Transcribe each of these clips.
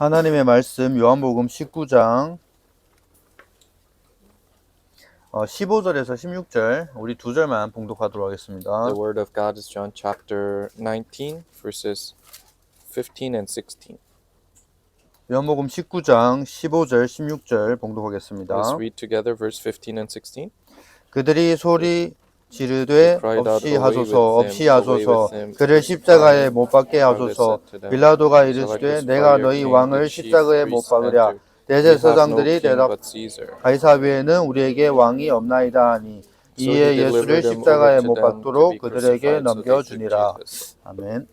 하나님의 말씀 요한복음 19장 15절에서 16절 우리 두 절만 봉독하도록 하겠습니다. The word of God is John chapter 19 verses 15 and 16. 요한복음 19장 15절 16절 봉독하겠습니다. Let's read together verse 15 and 16. 그들이 소리 지르되 cried out, 없이 "Away 하소서 with 없이 him, 하소서 away with him." 그를 십자가에 못 박게 Pilate 하소서 said to them, 빌라도가 "Shall I 이르시되 crucify 내가 your 너희 king?" 왕을 The chief 십자가에 못 priests 박으랴 answered, "We have no 대제사장들이 king 대답 but Caesar." 가이사 외에는 우리에게 왕이 없나이다 하니 So 이에 he 예수를 delivered him 십자가에 over to 못 them to 박도록 be 그들에게 crucified, so they took 넘겨주니라. Jesus. 아멘.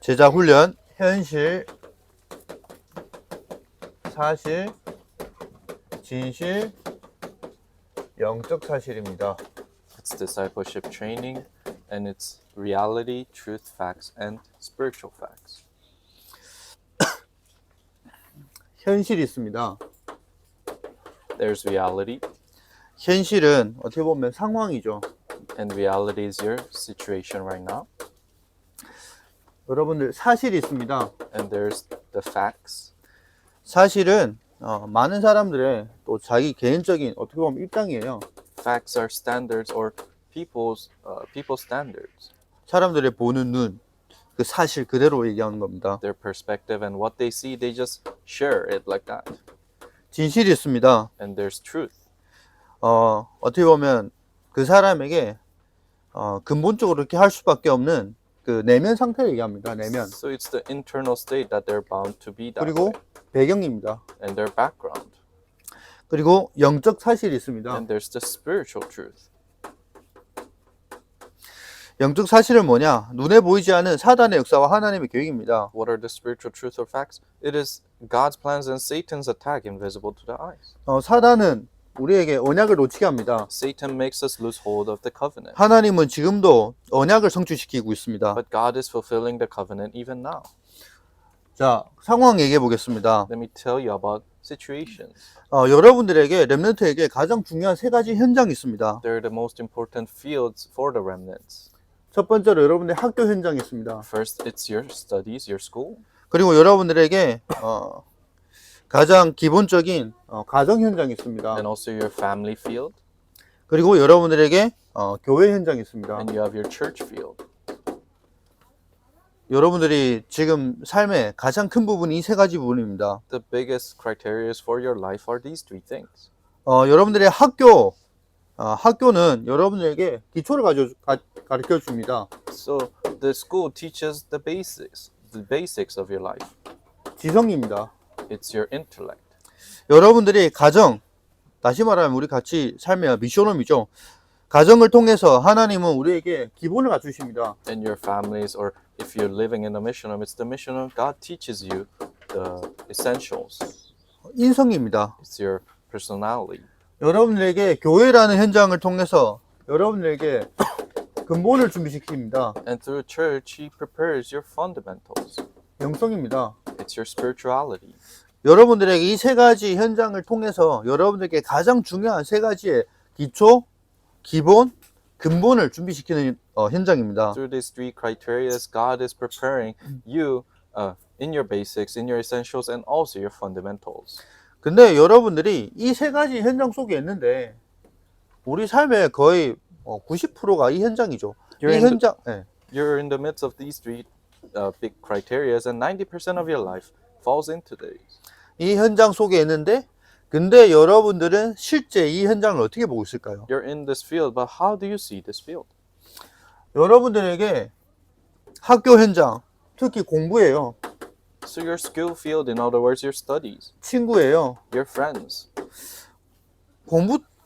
제자 훈련, 현실, 사실, 진실, 영적 사실입니다. It's discipleship training, and it's reality, truth, facts, and spiritual facts. 현실이 있습니다. There's reality, 현실은 어떻게 보면 상황이죠. and reality is your situation right now. 여러분들 사실이 있습니다. And there's the facts. 사실은 많은 사람들의 또 자기 개인적인 어떻게 보면 입장이에요. Facts are standards or people's standards. 사람들의 보는 눈, 그 사실 그대로 얘기하는 겁니다. Their perspective and what they see, they just share it like that. 진실이 있습니다. And there's truth. 어떻게 보면 그 사람에게 근본적으로 그렇게 할 수밖에 없는 그 내면 상태를 얘기합니다. 내면. So it's the internal state that they're bound to be that 그리고 way. 배경입니다. And their background. 그리고 영적 사실이 있습니다. And there's the spiritual truth. 영적 사실은 뭐냐? 눈에 보이지 않은 사단의 역사와 하나님의 계획입니다. What are the spiritual truth or facts? It is God's plans and Satan's attack invisible to the eyes. 사단은 우리에게 언약을 놓치게 합니다. Satan makes us lose hold of the covenant. 하나님은 지금도 언약을 성취시키고 있습니다. But God is fulfilling the covenant even now. 자, 상황 얘기해 보겠습니다. Let me tell you about situations. 여러분들에게 렘넌트에게 가장 중요한 세 가지 현장이 있습니다. They're the most important fields for the remnants. 첫 번째로 여러분들의 학교 현장이 있습니다. First, it's your studies, your school. 그리고 여러분들에게 가장 기본적인 가정 현장이 있습니다. And also your family field. 그리고 여러분들에게 교회 현장이 있습니다. And you have your church field. 여러분들이 지금 삶의 가장 큰 부분이 이 세 가지 부분입니다. The biggest criteria for your life are these three things. 여러분들의 학교는 여러분들에게 기초를 가르쳐 줍니다. So the school teaches the basics of your life. 지성입니다. It's your intellect. 여러분들이 가정, 다시 말하면 우리 같이 삶의 미션홈이죠. 가정을 통해서 하나님은 우리에게 기본을 갖추십니다. And your families, or if you're living in a mission home, it's the mission home. God teaches you the essentials. 인성입니다. It's your personality. 여러분들에게 교회라는 현장을 통해서 여러분들에게 근본을 준비시킵니다. And through church, He prepares your fundamentals. 영성입니다. It's your spirituality. 여러분들에게 이 세 가지 현장을 통해서 여러분들에게 가장 중요한 세 가지의 기초, 기본, 근본을 준비시키는 현장입니다. Through these three criteria, God is preparing you in your basics, in your essentials, and also your fundamentals. 근데 여러분들이 이 세 가지 현장 속에 있는데 우리 삶의 거의 90%가 이 현장이죠. 이 현장. You're in the midst of these three big criteria, and 90% of your life falls into these. 이 현장 속에 있는데 근데 여러분들은 실제 이 현장을 어떻게 보고 있을까요? You're in this field, but how do you see this field? 여러분들에게 학교 현장, 특히 공부예요. So your skill field, in other words, your studies, 친구예요. your friends.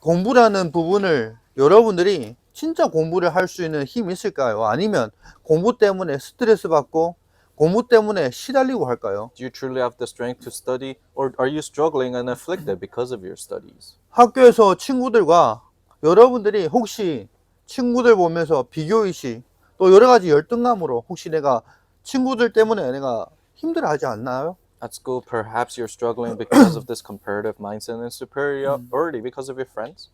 공부라는 부분을 여러분들이 진짜 공부를 할 수 있는 힘이 있을까요? 아니면 공부 때문에 스트레스 받고 공부 때문에 시달리고 할까요? Do you truly have the strength to study, or are you struggling and afflicted because of your studies? 학교에서 친구들과 여러분들이 혹시 친구들 보면서 비교의식 또 여러 가지 열등감으로 혹시 내가 친구들 때문에 내가 힘들어하지 않나요? At school, perhaps you're struggling because of this comparative mindset and superiority because of your friends,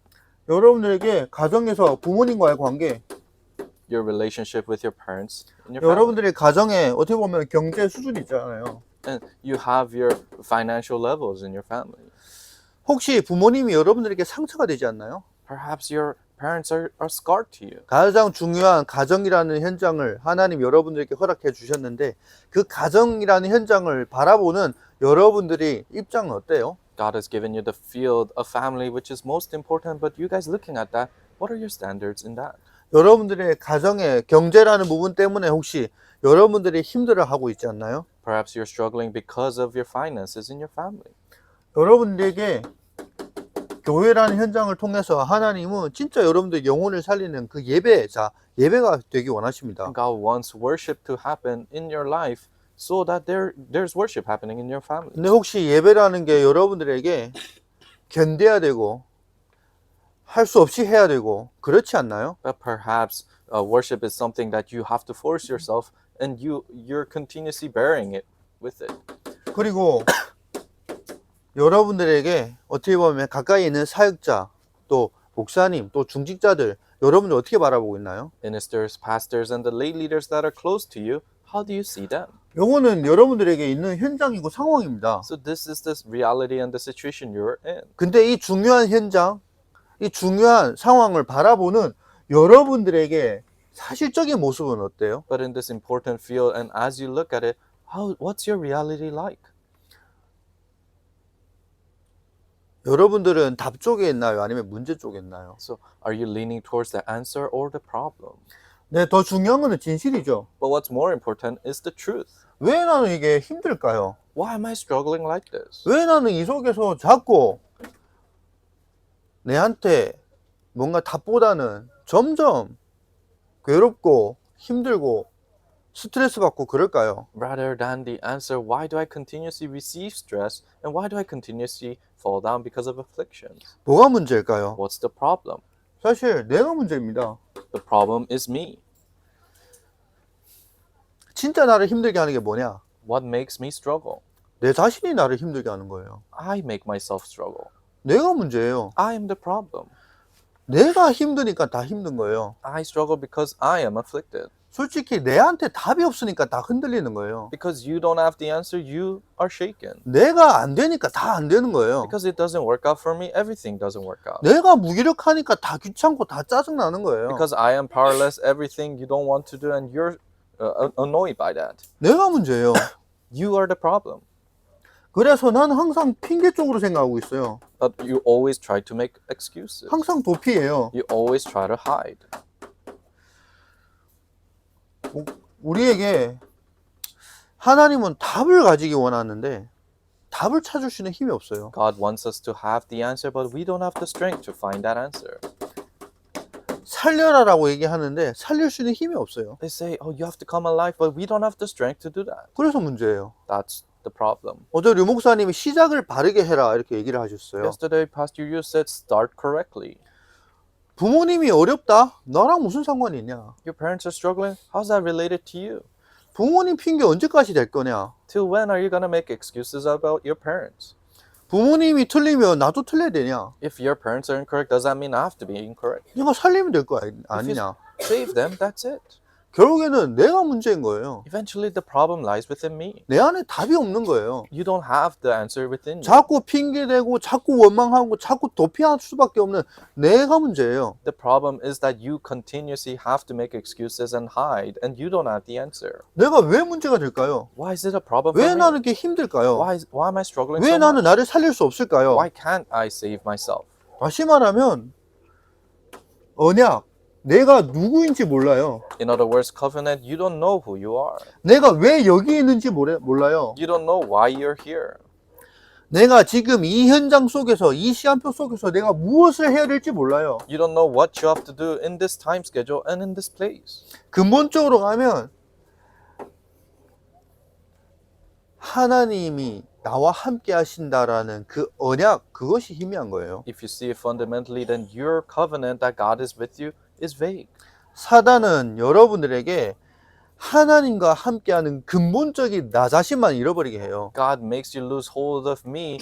여러분들에게 가정에서 부모님과의 관계, your relationship with your parents, and your family. 여러분들의 가정에 어떻게 보면 경제 수준이 있잖아요. And you have your financial levels in your family. 혹시 부모님이 여러분들에게 상처가 되지 않나요? Perhaps your parents are scarred to you. 가장 중요한 가정이라는 현장을 하나님 여러분들에게 허락해 주셨는데 그 가정이라는 현장을 바라보는 여러분들이 입장은 어때요? God has given you the field of family, which is most important, but you guys looking at that, what are your standards in that? 여러분들의 가정의 경제라는 부분 때문에 혹시 여러분들이 힘들어하고 있지 않나요? Perhaps you're struggling because of your finances in your family. 여러분들에게 교회라는 현장을 통해서 하나님은 진짜 여러분들 영혼을 살리는 그 예배가 되기 원하십니다. And God wants worship to happen in your life so that there's worship happening in your family. 근데 혹시 예배라는 게 여러분들에게 견뎌야 되고 할 수 없이 해야 되고 그렇지 않나요? But perhaps worship is something that you have to force yourself and you're continuously bearing it with it. 그리고 여러분들에게 어떻게 보면 가까이 있는 사역자, 또 목사님, 또 중직자들 여러분들 어떻게 바라보고 있나요? Ministers, pastors, and the lay leaders that are close to you, how do you see them? 요거는 여러분들에게 있는 현장이고 상황입니다. So this is the reality and the situation you're in. 근데 이 중요한 현장, 이 중요한 상황을 바라보는 여러분들에게 사실적인 모습은 어때요? But in this important field, and as you look at it, what's your reality like? 여러분들은 답 쪽에 있나요? 아니면 문제 쪽에 있나요? So are you leaning towards the answer or the problem? 네, 더 중요한 거는 진실이죠. But what's more important is the truth. 왜 나는 이게 힘들까요? Why am I struggling like this? 왜 나는 이 속에서 자꾸 내한테 뭔가 답보다는 점점 괴롭고 힘들고 스트레스 받고 그럴까요? Rather than the answer, why do I continuously receive stress and why do I continuously fall down because of afflictions? 뭐가 문제일까요? What's the problem? 사실 내가 문제입니다. The problem is me. 진짜 나를 힘들게 하는 게 뭐냐? What makes me struggle? 내 자신이 나를 힘들게 하는 거예요. I make myself struggle. 내가 문제예요. I am the problem. 내가 힘드니까 다 힘든 거예요. I struggle because I am afflicted. 솔직히 내한테 답이 없으니까 다 흔들리는 거예요. Because you don't have the answer, you are shaken. 내가 안 되니까 다 안 되는 거예요. Because it doesn't work out for me, everything doesn't work out. 내가 무기력하니까 다 귀찮고 다 짜증나는 거예요. Because I am powerless, everything you don't want to do and you're annoyed by that. 내가 문제예요. You are the problem. 그래서 나는 항상 핑계 쪽으로 생각하고 있어요. But you always try to make excuses. 항상 도피해요. You always try to hide. 우리에게 하나님은 답을 가지기 원하는데 답을 찾을 수 있는 힘이 없어요. God wants us to have the answer, but we don't have the strength to find that answer. 살려라라고 얘기하는데 살릴 수 있는 힘이 없어요. They say, oh, you have to come alive, but we don't have the strength to do that. 그래서 문제예요. That's the problem. 어제 류 목사님이 시작을 바르게 해라 이렇게 얘기를 하셨어요. Yesterday, Pastor Yu said, start correctly. 부모님이 어렵다? 너랑 무슨 상관이 있냐? Your parents are struggling. How's that related to you? 부모님 핑계 언제까지 될 거냐? Till when are you going to make excuses about your parents? 부모님이 틀리면 나도 틀려야 되냐? If your parents are incorrect, does that mean I have to be incorrect? 내가 살리면 될 거 아니냐? If you save them, that's it. 결국에는 내가 문제인 거예요. Eventually, the problem lies within me. 내 안에 답이 없는 거예요. You don't have the answer within you. 자꾸 핑계대고 자꾸 원망하고 자꾸 도피할 수밖에 없는 내가 문제예요. The problem is that you continuously have to make excuses and hide, and you don't have the answer. 내가 왜 문제가 될까요? Why is it a problem 왜 for me? 나는 이렇게 힘들까요? Why am I struggling 왜 so 나는 much? 나를 살릴 수 없을까요? Why can't I save myself? 다시 말하면 언약, 내가 누구인지 몰라요. In other words, covenant, you don't know who you are. 내가 왜 여기 있는지 몰라요. You don't know why you're here. 내가 지금 이 현장 속에서 이 시간표 속에서 내가 무엇을 해야 될지 몰라요. You don't know what you have to do in this time schedule and in this place. 근본적으로 가면 하나님이 나와 함께 하신다라는 그 언약, 그것이 희미한 거예요. If you see it fundamentally, then your covenant that God is with you is vague. 사단은 여러분들에게 하나님과 함께하는 근본적인 나 자신만 잃어버리게 해요. God makes you lose hold of me,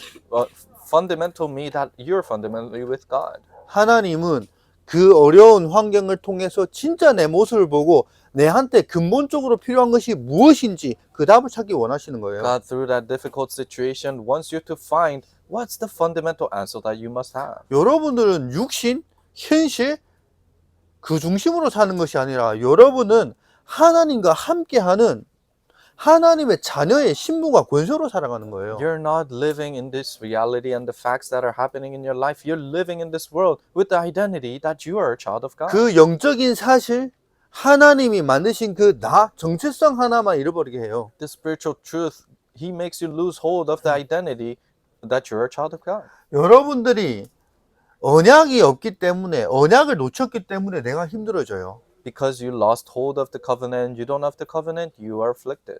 fundamental me, that you're fundamentally with God. 하나님은 그 어려운 환경을 통해서 진짜 내 모습을 보고 내한테 근본적으로 필요한 것이 무엇인지 그 답을 찾기 원하시는 거예요. God, through that difficult situation, wants you to find what's the fundamental answer that you must have. 여러분들은 육신, 현실 그 중심으로 사는 것이 아니라 여러분은 하나님과 함께하는 하나님의 자녀의 신분과 권세로 살아가는 거예요. You're not living in this reality and the facts that are happening in your life. You're living in this world with the identity that you are a child of God. 그 영적인 사실, 하나님이 만드신 그 나, 정체성 하나만 잃어버리게 해요. The spiritual truth, He makes you lose hold of the identity that you're a child of God. 여러분들이 언약이 없기 때문에, 언약을 놓쳤기 때문에 내가 힘들어져요. Because you lost hold of the covenant, you don't have the covenant, you are afflicted.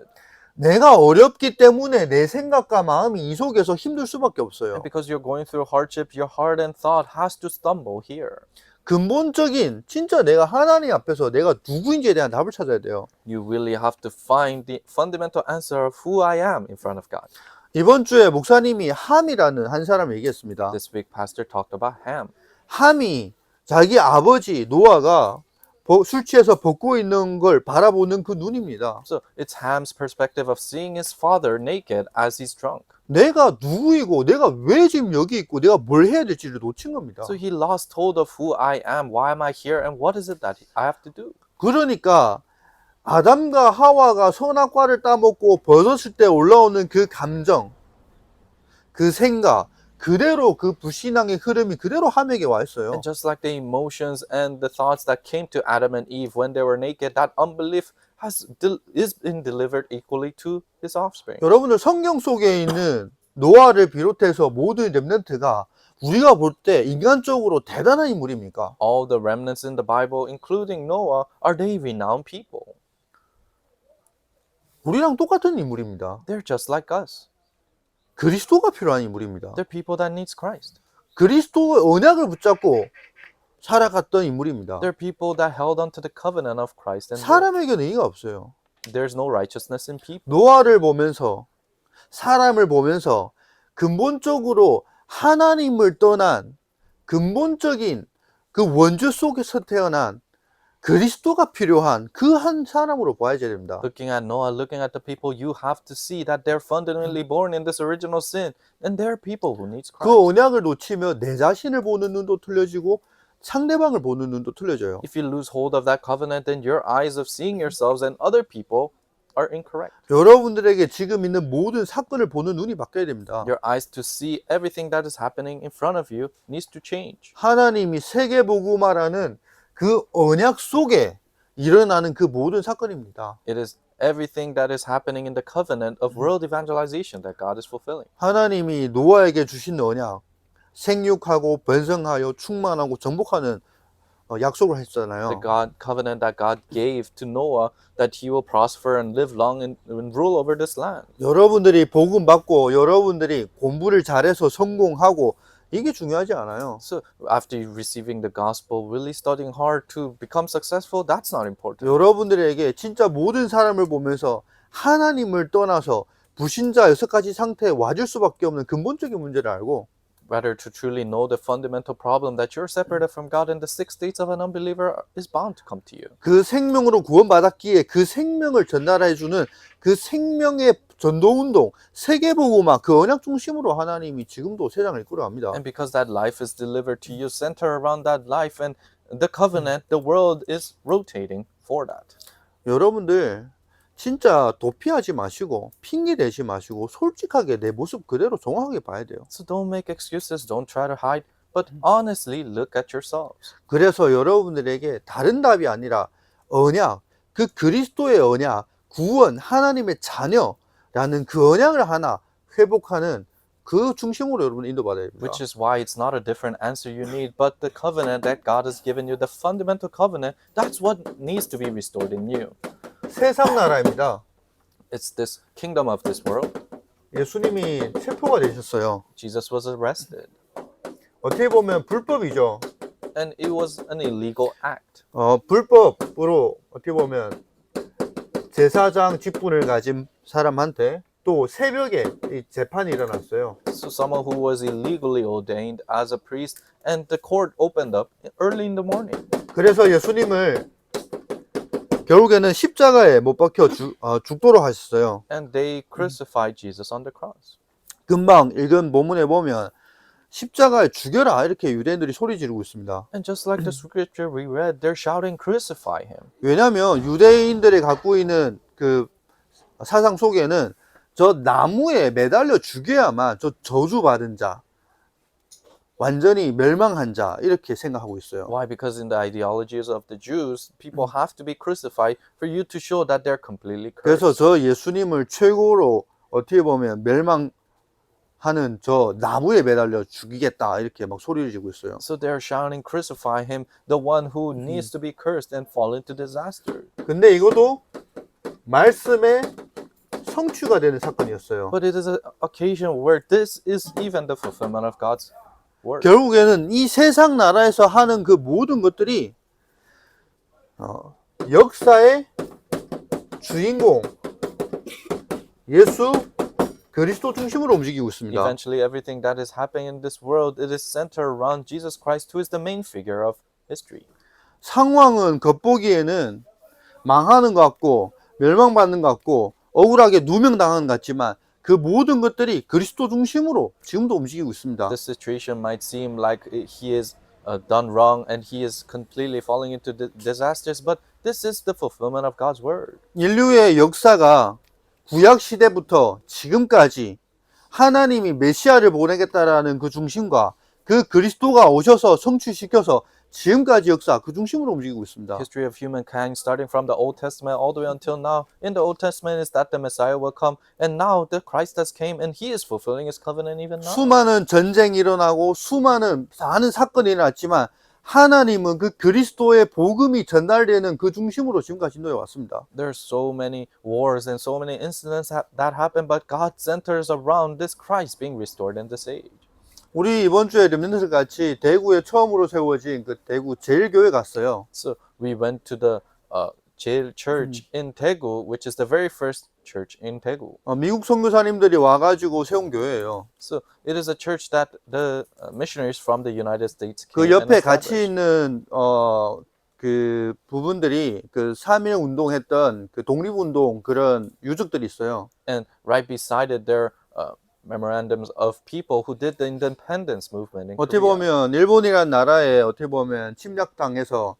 내가 어렵기 때문에 내 생각과 마음이 이 속에서 힘들 수밖에 없어요. And because you're going through hardship, your heart and thought has to stumble here. 근본적인 진짜 내가 하나님 앞에서 내가 누구인지에 대한 답을 찾아야 돼요. You really have to find the fundamental answer of who I am in front of God. 이번 주에 목사님이 함이라는 한 사람을 얘기했습니다. This week, Pastor talked about Ham. 함이 자기 아버지 노아가 술 취해서 벗고 있는 걸 바라보는 그 눈입니다. So it's Ham's perspective of seeing his father naked as he's drunk. 내가 누구이고 내가 왜 지금 여기 있고 내가 뭘 해야 될지를 놓친 겁니다. So he lost hold of who I am, why am I here, and what is it that I have to do. 그러니까 아담과 하와가 선악과를 따먹고 벗었을 때 올라오는 그 감정, 그 생각, 그대로 그 불신앙의 흐름이 그대로 함에게 와 있어요. And just like the emotions and the thoughts that came to Adam and Eve when they were naked, that unbelief is being delivered equally to his offspring. 여러분들 성경 속에 있는 노아를 비롯해서 모든 렘넌트가 우리가 볼 때 인간적으로 대단한 인물입니까? All the remnants in the Bible, including Noah, are they renowned people? 우리랑 똑같은 인물입니다. They're just like us. 그리스도가 필요한 인물입니다. They're people that needs Christ. 그리스도의 언약을 붙잡고 살아갔던 인물입니다. They're people that held onto the covenant of Christ and 사람에게는 의의가 없어요. there's no righteousness in people. 노아를 보면서 사람을 보면서 근본적으로 하나님을 떠난 근본적인 그 원죄 속에서 태어난 그리스도가 필요한 그 한 사람으로 봐야 됩니다. Looking at Noah, looking at the people, you have to see that they're fundamentally born in this original sin, and they're people who needs 그 Christ. 언약을 놓치면 내 자신을 보는 눈도 틀려지고 상대방을 보는 눈도 틀려져요. If you lose hold of that covenant, then your eyes of seeing yourselves and other people are incorrect. 여러분들에게 지금 있는 모든 사건을 보는 눈이 바뀌어야 됩니다. Your eyes to see everything that is happening in front of you needs to change. 하나님이 세계복음화라는 그 언약 속에 일어나는 그 모든 사건입니다. It is everything that is happening in the covenant of world evangelization that God is fulfilling. 하나님이 노아에게 주신 언약, 생육하고 번성하여 충만하고 정복하는 약속을 했잖아요. The God covenant that God gave to Noah that he will prosper and live long and rule over this land. 여러분들이 복음 받고 여러분들이 공부를 잘해서 성공하고 이게 중요하지 않아요. So after receiving the gospel, really studying hard to become successful, that's not important. 여러분들에게 진짜 모든 사람을 보면서 하나님을 떠나서 불신자 6가지 상태에 와줄 수밖에 없는 근본적인 문제를 알고 Rather to truly know the fundamental problem that you're separated from God and the 6 states of an unbeliever is bound to come to you. 그 생명으로 구원받았기에 그 생명을 전달해주는 그 생명의 전도운동, 세계복음화 그 언약 중심으로 하나님이 지금도 세상을 이끌어갑니다. And because that life is delivered to you, center around that life and the covenant, the world is rotating for that. 여러분들 진짜 도피하지 마시고 핑계 대지 마시고 솔직하게 내 모습 그대로 정확하게 봐야 돼요. So don't make excuses, don't try to hide, but honestly look at yourselves. 그래서 여러분들에게 다른 답이 아니라 언약, 그 그리스도의 언약, 구원, 하나님의 자녀라는 그 언약을 하나 회복하는 그 중심으로 여러분 인도받아야 됩니다. Which is why it's not a different answer you need, but the covenant that God has given you, the fundamental covenant, that's what needs to be restored in you. 세상 나라입니다. It's this kingdom of this world. 예수님이 체포가 되셨어요. Jesus was arrested, 어떻게 보면 불법이죠. and it was an illegal act. 불법으로 어떻게 보면 제사장 직분을 가진 사람한테 또 새벽에 이 재판이 일어났어요. So someone who was illegally ordained as a priest, and the court opened up early in the morning. 그래서 예수님을 결국에는 십자가에 못 박혀 죽도록 하셨어요. And they crucified Jesus on the cross. 금방 읽은 본문에 보면 십자가에 죽여라 이렇게 유대인들이 소리 지르고 있습니다. And just like the scripture we read, they're shouting, crucify him. 왜냐하면 유대인들이 갖고 있는 그 사상 속에는 저 나무에 매달려 죽여야만 저 저주받은 자, 완전히 멸망한 자 이렇게 생각하고 있어요. Why? Because in the ideologies of the Jews, people have to be crucified for you to show that they're completely 그래서 cursed. 저 예수님을 최고로 어떻게 보면 멸망하는 저 나무에 매달려 죽이겠다 이렇게 막 소리를 지르고 있어요. So they're shouting, crucify him, the one who needs to be cursed and fall into disaster. 근데 이것도 말씀의 성취가 되는 사건이었어요. But it is an occasion where this is even the fulfillment of God's word. 결국에는 이 세상 나라에서 하는 그 모든 것들이 역사의 주인공 예수 그리스도 중심으로 움직이고 있습니다. Eventually, everything that is happening in this world, it is centered around Jesus Christ, who is the main figure of history. 상황은 겉보기에는 망하는 것 같고 멸망받는 것 같고 억울하게 누명당하는 것 같지만 그 모든 것들이 그리스도 중심으로 지금도 움직이고 있습니다. This situation might seem like he is done wrong and he is completely falling into disasters, but this is the fulfillment of God's word. 인류의 역사가 구약 시대부터 지금까지 하나님이 메시아를 보내겠다라는 그 중심과 그 그리스도가 오셔서 성취시켜서 지금까지 역사 그 중심으로 움직이고 있습니다. History of humankind, starting from the Old Testament all the way until now. In the Old Testament is that the Messiah will come, and now the Christ has came, and He is fulfilling His covenant even now. 수많은 전쟁이 일어나고 수많은 많은 사건이 일어났지만 하나님은 그 그리스도의 복음이 전달되는 그 중심으로 지금까지 인도해 왔습니다. There are so many wars and so many incidents that happen, but God centers around this Christ being restored in this age. 우리 이번 주에 렘넌트 같이 대구에 처음으로 세워진 그 대구 제일교회 갔어요. So we went to the jail church in Daegu, which is the very first church in Daegu. 미국 선교사님들이 와가지고 세운 교회예요. So it is a church that the missionaries from the United States 그 came and 옆에 같이 established. 있는 그 부분들이 그 3.1 운동했던 그 독립운동 그런 유적들이 있어요. And right beside it, there are memorandums of people who did the independence movement in 어떻게 Korea. 보면 일본이란 나라에 어떻게 보면 침략당해서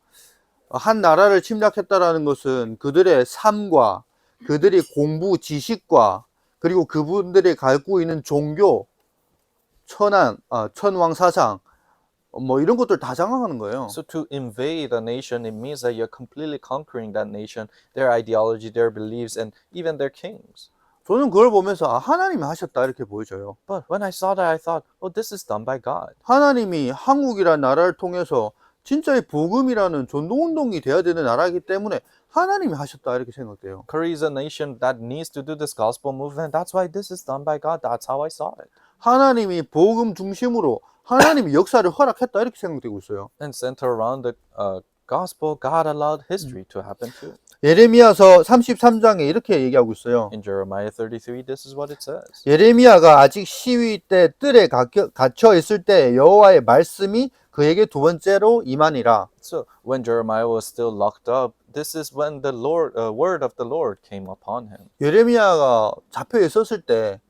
한 나라를 침략했다라는 것은 그들의 삶과 그들이 공부 지식과 그리고 그분들이 갖고 있는 종교 천왕 사상 뭐 이런 것들 다 장악하는 거예요. So to invade a nation, it means that you're completely conquering that nation, their ideology, their beliefs, and even their kings. 저는 그걸 보면서 하나님이 하셨다 이렇게 보여져요. But when I saw that, I thought, oh, this is done by God. 하나님이 한국이라는 나라를 통해서 진짜 이 복음이라는 전도운동이 돼야 되는 나라이기 때문에 하나님이 하셨다 이렇게 생각돼요. Korea is a nation that needs to do this gospel movement. That's why this is done by God. That's how I saw it. 하나님이 복음 중심으로 하나님이 역사를 허락했다 이렇게 생각되고 있어요. And center around the gospel, God allowed history to happen too. 예레미야서 33장에 이렇게 얘기하고 있어요. In Jeremiah 33, this is what it says. 예레미야가 아직 시위 때 뜰에 갇혀 있을 때 여호와의 말씀이 그에게 두 번째로 임하니라. So when Jeremiah was still locked up, this is when the word of the Lord came upon him. 예레미야가 잡혀 있었을 때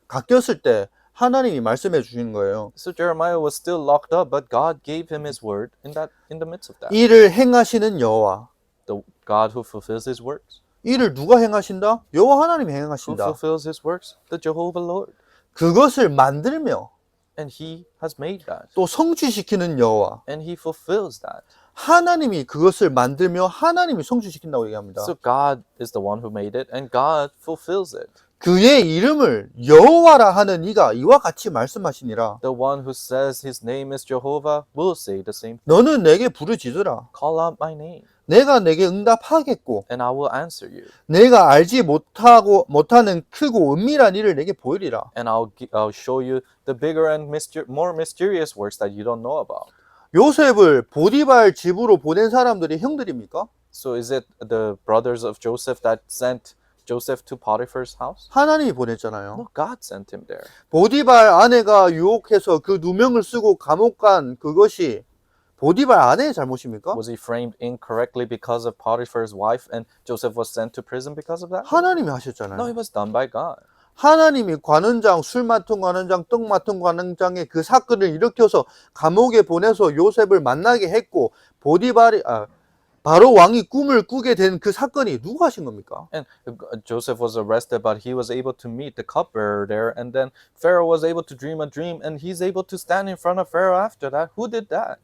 갇혔을 때 하나님이 말씀해 주시는 거예요. So Jeremiah was still locked up, but God gave him his word in the midst of that. 이를 행하시는 여호와. The God who fulfills his works. 이를 누가 행하신다? 여호와 하나님이 Who 행하신다. fulfills his works? The Jehovah Lord. 그것을 만들며 And he has made that. 또 성취시키는 여호와. And he fulfills that. 하나님이 그것을 만들며 하나님이 성취시킨다고 얘기합니다. So God is the one who made it, and God fulfills it. 그의 이름을 여호와라 하는 이가 이와 같이 말씀하시니라. The one who says his name is Jehovah will say the same thing. 너는 내게 부르짖으라. Call out my name, 내가 내게 응답하겠고 and I will answer you. 내가 알지 못하는 크고 은밀한 일을 내게 보이리라. And I'll show you the bigger and more mysterious works that you don't know about. 요셉을 보디발 집으로 보낸 사람들이 형들입니까? So is it the brothers of Joseph that sent Joseph to Potiphar's house? 하나님이 보냈잖아요. No, God sent him there. 보디발 아내가 유혹해서 그 누명을 쓰고 감옥 간 그것이 보디발 아내의 잘못입니까? Was he framed incorrectly because of Potiphar's wife and Joseph was sent to prison because of that? 하나님이 No, 하셨잖아요. it was done by God. 하나님이 관원장, 술 맡은 관원장, 떡 맡은 관원장의 그 사건을 일으켜서 감옥에 보내서 요셉을 만나게 했고 바로 왕이 꿈을 꾸게 된 그 사건이 누가 하신 겁니까? And Joseph was arrested, but he was able to meet the cupbearer there. And then Pharaoh was able to dream a dream, and he's able to stand in front of Pharaoh after that. Who did that?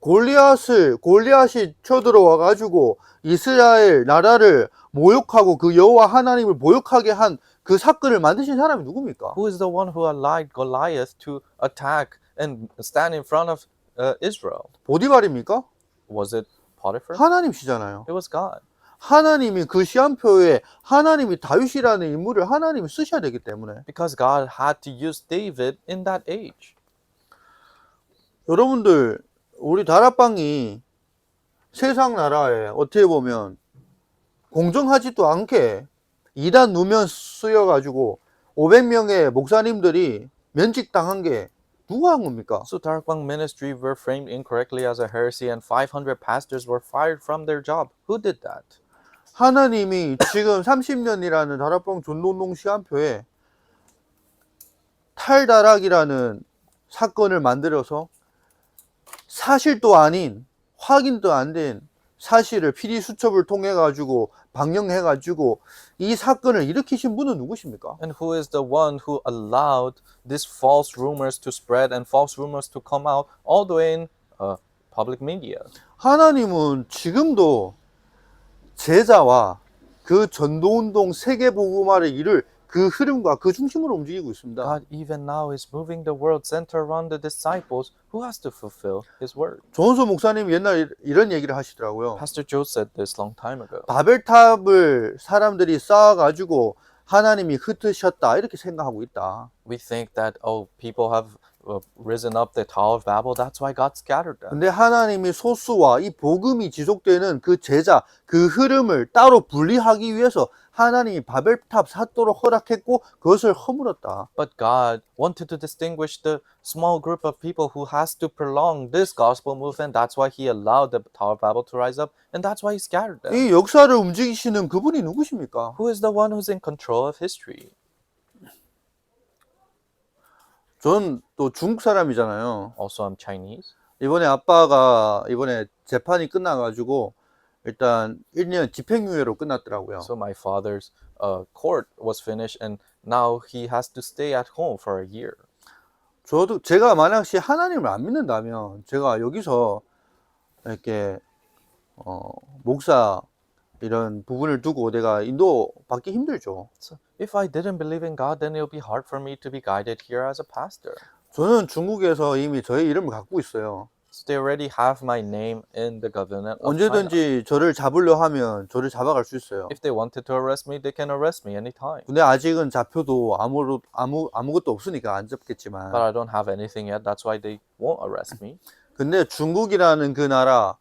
골리앗이 쳐들어와 가지고 이스라엘 나라를 모욕하고 그 여호와 하나님을 모욕하게 한 그 사건을 만드신 사람이 누굽니까? Who is the one who allowed Goliath to attack and stand in front of Israel? 보디발입니까? Was it Potiphar? 하나님이시잖아요. It was God. 하나님이 그 시한표에 하나님이 다윗이라는 인물을 하나님이 쓰셔야 되기 때문에 Because God had to use David in that age. 여러분들 우리 다락방이 세상 나라에 어떻게 보면 공정하지도 않게 이단 누면 쓰여가지고 500명의 목사님들이 면직당한 게 누가 한 겁니까? So Tarakbang ministry were framed incorrectly as a heresy and 500 pastors were fired from their job. Who did that? 하나님이 지금 30년이라는 다락방 전도운동 시한표에 탈다락이라는 사건을 만들어서 사실도 아닌 확인도 안 된 사실을 PD 수첩을 통해 가지고 방영해 가지고 이 사건을 일으키신 분은 누구십니까? And who is the one who allowed these false rumors to spread and false rumors to come out all the way in public media? 하나님은 지금도 제자와 그 전도운동 세계복음화를 이룰 그 흐름과 그 중심으로 움직이고 있습니다. God even now is moving the world center around the disciples who has to fulfill his word. 조은소 목사님이 옛날에 이런 얘기를 하시더라고요. Pastor Joe said this long time ago. 바벨탑을 사람들이 쌓아가지고 하나님이 흩으셨다 이렇게 생각하고 있다. We think that people have risen up the Tower of Babel. That's why God scattered them. 근데 하나님이 소수와 이 복음이 지속되는 그 제자, 그 흐름을 따로 분리하기 위해서 하나님이 바벨탑 쌓도록 허락했고 그것을 허물었다. But God wanted to distinguish the small group of people who has to prolong this gospel movement. That's why He allowed the Tower of Babel to rise up, and that's why He scattered them. 이 역사를 움직이시는 그분이 누구십니까? Who is the one who's in control of history? 전 또 중국 사람이잖아요. Also, I'm Chinese. 이번에 아빠가 이번에 재판이 끝나가지고 일단 1년 집행유예로 끝났더라고요. So my father's court was finished, and now he has to stay at home for a year. 제가 만약시 하나님을 안 믿는다면 제가 여기서 이렇게 목사 이런 부분을 두고 내가 인도 받기 힘들죠. So if I didn't believe in God, then it'll be hard for me to be guided here as a pastor. 저는 중국에서 이미 저의 이름을 갖고 있어요. So they already have my name in the government of China. 언제든지 저를 잡으려 하면 저를 잡아갈 수 있어요. If they wanted to arrest me, they can arrest me anytime. 근데 아직은 잡혀도 아무것도 없으니까 안 잡겠지만. But I don't have anything yet. That's why they won't arrest me. 근데 중국이라는 그 나라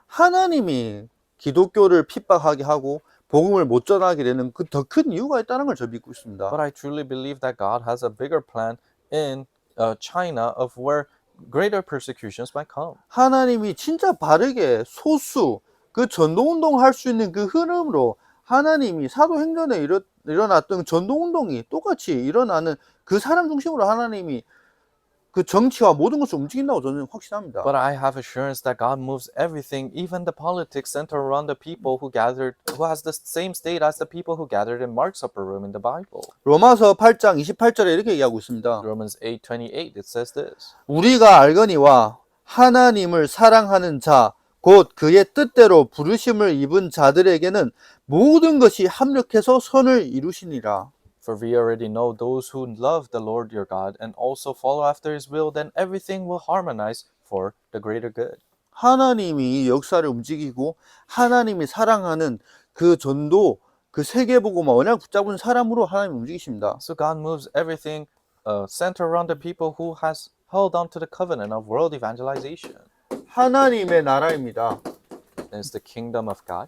하나님이 기독교를 핍박하게 하고 복음을 못 전하게 되는 그 더 큰 이유가 있다는 걸 저 믿고 있습니다. But I truly believe that God has a bigger plan in China of where greater persecutions might come. 하나님이 진짜 바르게 소수 그 전도운동 할 수 있는 그 흐름으로 하나님이 사도행전에 일어났던 전도운동이 똑같이 일어나는 그 사람 중심으로 하나님이 그 정치와 모든 것을 움직인다고 저는 확신합니다. But I have assurance that God moves everything, even the politics center around the people who has the same state as the people who gathered in Mark's upper room in the Bible. 로마서 8장 28절에 이렇게 얘기하고 있습니다. Romans 8:28, it says this. 우리가 알거니와 하나님을 사랑하는 자, 곧 그의 뜻대로 부르심을 입은 자들에게는 모든 것이 합력해서 선을 이루시니라. For we already know those who love the Lord your God and also follow after his will, then everything will harmonize for the greater good. 하나님이 이 역사를 움직이고 하나님이 사랑하는 그 전도, 그 세계복음화 언약 붙잡은 사람으로 하나님이 움직이십니다. So God moves everything center around the people who has held on to the covenant of world evangelization. 하나님의 나라입니다. is the kingdom of God.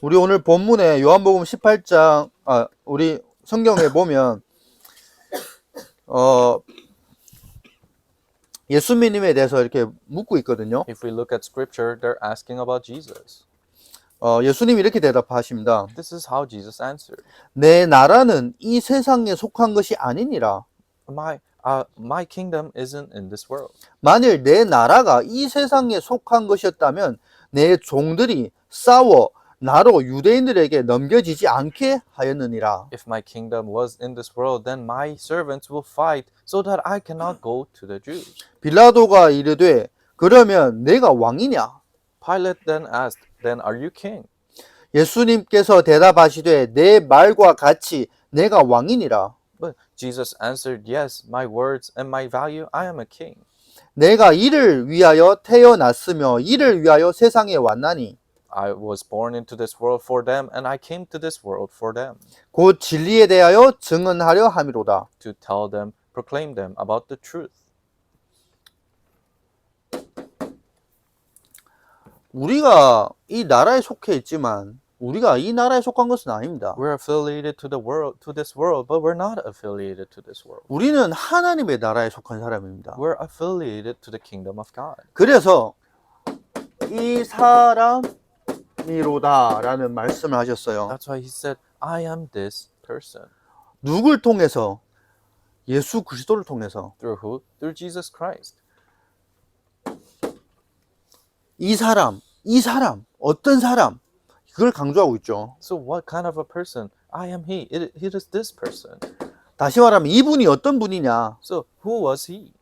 우리 오늘 본문에 요한복음 18장, 우리 성경에 보면, 예수님에 대해서 이렇게 묻고 있거든요. If we look at scripture, they're asking about Jesus. 예수님이 이렇게 대답하십니다. This is how Jesus answered. 내 나라는 이 세상에 속한 것이 아니니라. My kingdom isn't in this world. 만일 내 나라가 이 세상에 속한 것이었다면 내 종들이 싸워 나로 유대인들에게 넘겨지지 않게 하였느니라. If my kingdom was in this world, then my servants will fight so that I cannot go to the Jews. 빌라도가 이르되 그러면 내가 왕이냐? Pilate then asked, then are you king? 예수님께서 대답하시되 내 말과 같이 내가 왕이니라. But Jesus answered, yes, my words and my value, I am a king. 내가 이를 위하여 태어났으며 이를 위하여 세상에 왔나니 I was born into this world for them, and I came to this world for them, 곧 진리에 대하여 증언하려 함이로다. to tell them, proclaim them about the truth. 우리가 이 나라에 속해 있지만 우리가 이 나라에 속한 것은 아닙니다. We're affiliated to the world, to this world, but we're not affiliated to this world. 우리는 하나님의 나라에 속한 사람입니다. We're affiliated to the kingdom of God. 그래서 이 사람이로다라는 말씀을 하셨어요. That's why he said, I am this person. 누굴 통해서? 예수 그리스도를 통해서. Through who? Through Jesus Christ. 이 사람, 어떤 사람? 그걸 강조하고 있죠. So what kind of a person? I am he. It is this person. 다시 말하면 이분이 어떤 분이냐? So who was he?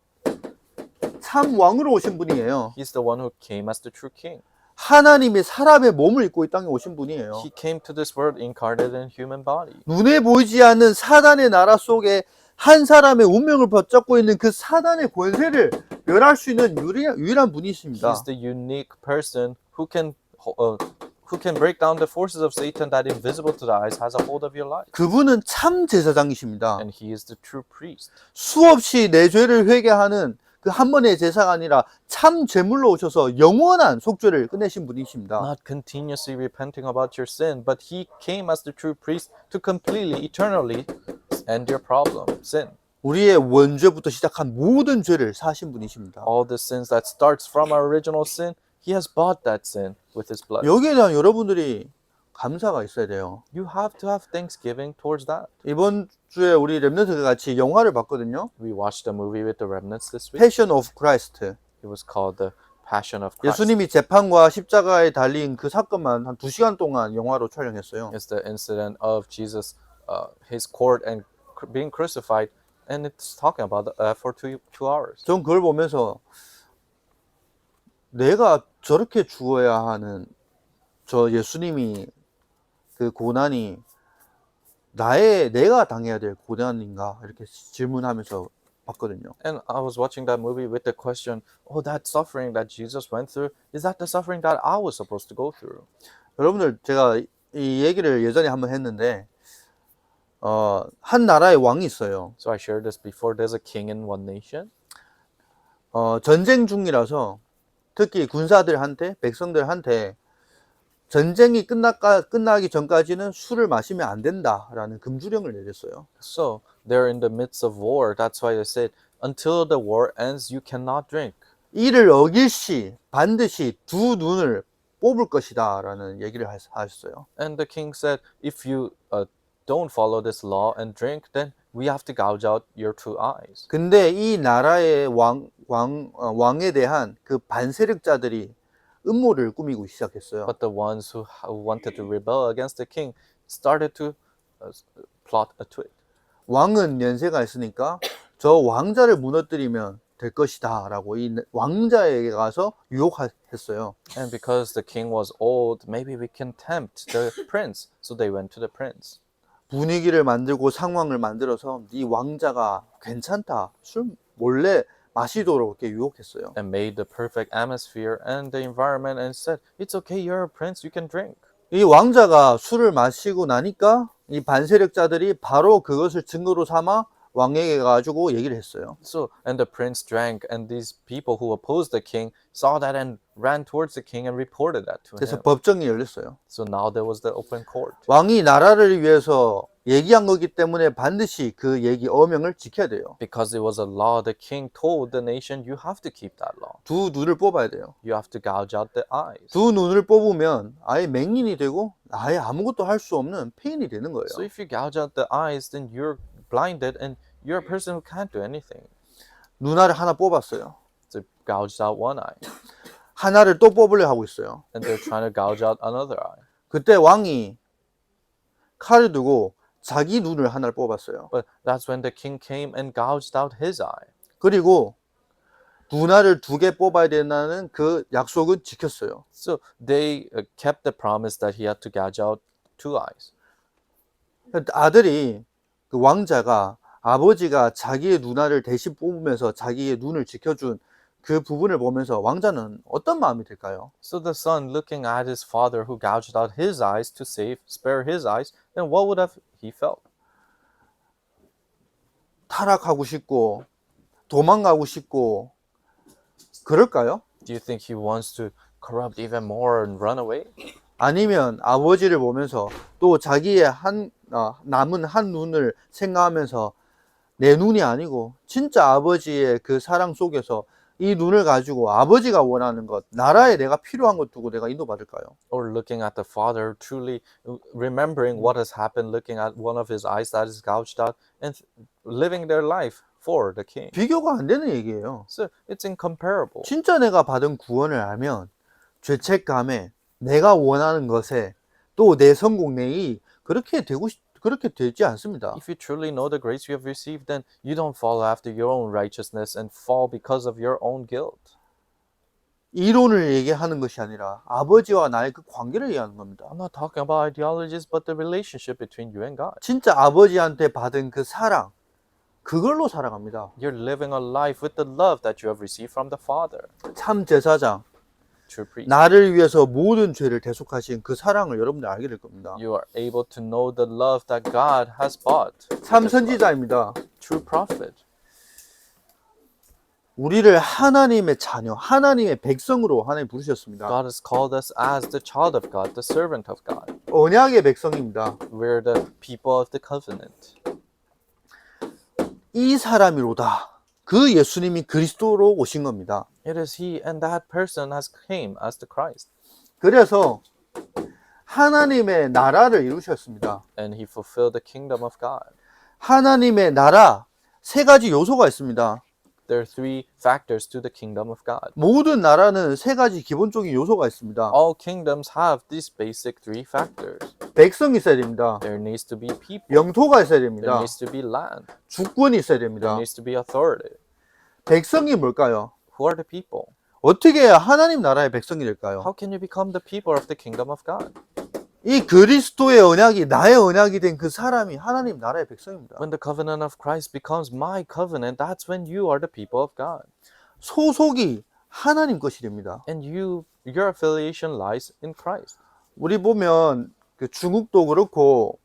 참 왕으로 오신 분이에요. He's the one who came as the true king. 하나님의 사람의 몸을 입고 이 땅에 오신 분이에요. He came to this world incarnated in human body. 눈에 보이지 않는 사단의 나라 속에 한 사람의 운명을 붙잡고 있는 그 사단의 권세를 멸할 수 있는 유일한 분이십니다. He's the unique person who can break down the forces of Satan that invisible to the eyes has a hold of your life. 그분은 참 제사장이십니다. And he is the true priest. 수없이 내 죄를 회개하는 그 한 번의 제사가 아니라 참 제물로 오셔서 영원한 속죄를 끝내신 분이십니다. Not continuously repenting about your sin, but he came as the true priest to completely, eternally end your problem, sin. 우리의 원죄부터 시작한 모든 죄를 사신 분이십니다. All the sins that starts from our original sin, he has bought that sin with his blood. 여기에 대한 여러분들이 감사가 있어야 돼요. You have to have thanksgiving towards that. 이번 주에 우리 랩런트가 같이 영화를 봤거든요. We watched a movie with the remnants this week. Passion of Christ. It was called The Passion of Christ. 예수님이 재판과 십자가에 달린 그 사건만 한 2시간 동안 영화로 촬영했어요. It's the incident of Jesus, his court and being crucified, and it's talking about for 2 hours. 전 그걸 보면서 내가 저렇게 죽어야 하는 저 예수님이 그 고난이 내가 당해야 될 고난인가 이렇게 질문하면서 봤거든요. And I was watching that movie with the question, oh, that suffering that Jesus went through, is that the suffering that I was supposed to go through? 여러분들 제가 이 얘기를 예전에 한번 했는데 한 나라의 왕이 있어요. So I shared this before. There's a king in one nation. 전쟁 중이라서 특히 군사들한테 백성들한테 전쟁이 끝나기 전까지는 술을 마시면 안 된다라는 금주령을 내렸어요. So they're in the midst of war. That's why they said, until the war ends, you cannot drink. 이를 어길 시 반드시 두 눈을 뽑을 것이다라는 얘기를 하셨어요. And the king said, if you don't follow this law and drink, then we have to gouge out your 2 eyes. 근데 이 나라의 왕에 대한 그 반세력자들이 음모를 꾸미고 시작했어요. But the ones who wanted to rebel against the king started to plot a twig. 왕은 연세가 있으니까 저 왕자를 무너뜨리면 될 것이다 라고 이 왕자에게 가서 유혹했어요. And because the king was old, maybe we can tempt the prince. So they went to the prince. 분위기를 만들고 상황을 만들어서 이 왕자가 괜찮다, 술 몰래 마시도록 이렇게 유혹했어요. And made the perfect atmosphere and the environment and said, it's okay, you're a prince, you can drink. 이 왕자가 술을 마시고 나니까 이 반세력자들이 바로 그것을 증거로 삼아 왕에게 가지고 얘기를 했어요. So, and the prince drank, and these people who opposed the king saw that and ran towards the king and reported that to 그래서 him. 법정이 열렸어요. So now there was the open court. 왕이 나라를 위해서 얘기한 거기 때문에 반드시 그 얘기 어명을 지켜야 돼요. Because it was a law, the king told the nation, you have to keep that law. 두 눈을 뽑아야 돼요. You have to gouge out the eyes. 두 눈을 뽑으면 아예 맹인이 되고 아예 아무것도 할 수 없는 폐인이 되는 거예요. So if you gouge out the eyes, then you're blinded and you're a person who can't do anything. 눈알을 하나 뽑았어요. So gouged out one eye, 하나를 또 뽑으려 하고 있어요. and they're trying to gouge out another eye. 그때 왕이 칼을 두고 자기 눈을 하나를 뽑았어요. But that's when the king came and gouged out his eye. 그리고 눈알을 두 개 뽑아야 된다는 그 약속은 지켰어요. So they kept the promise that he had to gouge out two eyes. 아들이 그 왕자가 아버지가 자기의 눈알을 대신 뽑으면서 자기의 눈을 지켜준 그 부분을 보면서 왕자는 어떤 마음이 들까요? So the son, looking at his father who gouged out his eyes to spare his eyes, then what would have he felt? 타락하고 싶고 도망가고 싶고 그럴까요? Do you think he wants to corrupt even more and run away? 아니면 아버지를 보면서 또 자기의 남은 한 눈을 생각하면서 내 눈이 아니고 진짜 아버지의 그 사랑 속에서 이 눈을 가지고 아버지가 원하는 것, 나라에 내가 필요한 것 두고 내가 인도받을까요? Or looking at the father, truly remembering what has happened, looking at one of his eyes that is gouged out, and living their life for the king. 비교가 안 되는 얘기예요. So it's incomparable. 진짜 내가 받은 구원을 알면 죄책감에 내가 원하는 것에 또 내 성공 내이 그렇게 되지 않습니다. If you truly know the grace you have received, then you don't follow after your own righteousness and fall because of your own guilt. 이론을 얘기하는 것이 아니라 아버지와 나의 그 관계를 얘기하는 겁니다. I'm not talking about ideologies, but the relationship between you and God. 진짜 아버지한테 받은 그 사랑, 그걸로 살아갑니다. You're living a life with the love that you have received from the Father. 참 제사장, True priest. 나를 위해서 모든 죄를 대속하신 그 사랑을 여러분들 알게 될 겁니다. You are able to know the love that God has bought. 참 선지자입니다. True prophet. 우리를 하나님의 자녀, 하나님의 백성으로 하나님 부르셨습니다. God has called us as the child of God, the servant of God. 언약의 백성입니다. We're the people of the covenant. 이 사람이로다. 그 예수님이 그리스도로 오신 겁니다. It is He, and that person has came as the Christ. 그래서 하나님의 나라를 이루셨습니다. And He fulfilled the kingdom of God. 하나님의 나라 세 가지 요소가 있습니다. There are three factors to the kingdom of God. 모든 나라는 세 가지 기본적인 요소가 있습니다. All kingdoms have these basic three factors. 백성이 있어야 됩니다. There needs to be people. 영토가 있어야 There 됩니다. needs to be land. 주권이 있어야 There 됩니다. needs to be authority. 백성이 뭘까요? Who are the people? 어떻게 해야 하나님 나라의 백성이 될까요? How can you become the people of the kingdom of God? 이 그리스도의 언약이 나의 언약이 된 그 사람이 하나님 나라의 백성입니다. When the covenant of Christ becomes my covenant, that's when you are the people of God. 소속이 하나님 것이 됩니다. And your affiliation lies in Christ. 우리 보면 그 중국도 그렇고